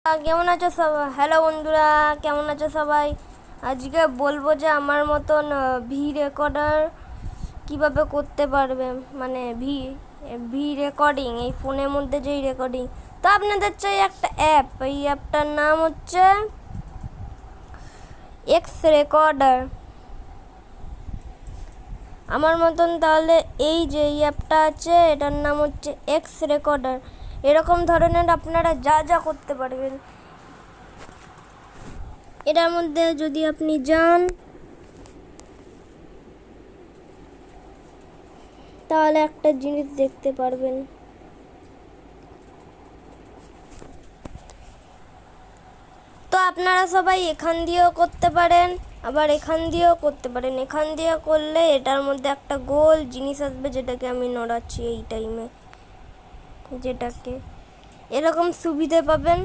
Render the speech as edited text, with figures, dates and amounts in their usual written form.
কেমন আছো সবাই? হ্যালো বন্ধুরা, কেমন আছো সবাই? আজকে বলবো যে আমার মতন ভি রেকর্ডার কিভাবে করতে পারবে, মানে ভি ভি রেকর্ডিং, এই ফোনের মধ্যে যেই রেকর্ডিং। তো আপনাদের চাই একটা অ্যাপ, এই অ্যাপটার নাম হচ্ছে এক্স রেকর্ডার। আমার মতন তাহলে এই যে এই অ্যাপটা আছে এটার নাম হচ্ছে এক্স রেকর্ডার। এরকম ধরনের আপনারা যা যা করতে পারবেন এটার মধ্যে যদি আপনি যান তাহলে একটা জিনিস দেখতে পারবেন। তো আপনারা সবাই এখান দিয়েও করতে পারেন, আবার এখান দিয়েও করতে পারেন। এখান দিয়ে করলে এটার মধ্যে একটা গোল জিনিস আসবে, যেটাকে আমি নড়াচ্ছি এই টাইমে, যেটাকে এরকম সুবিধে পাবেন।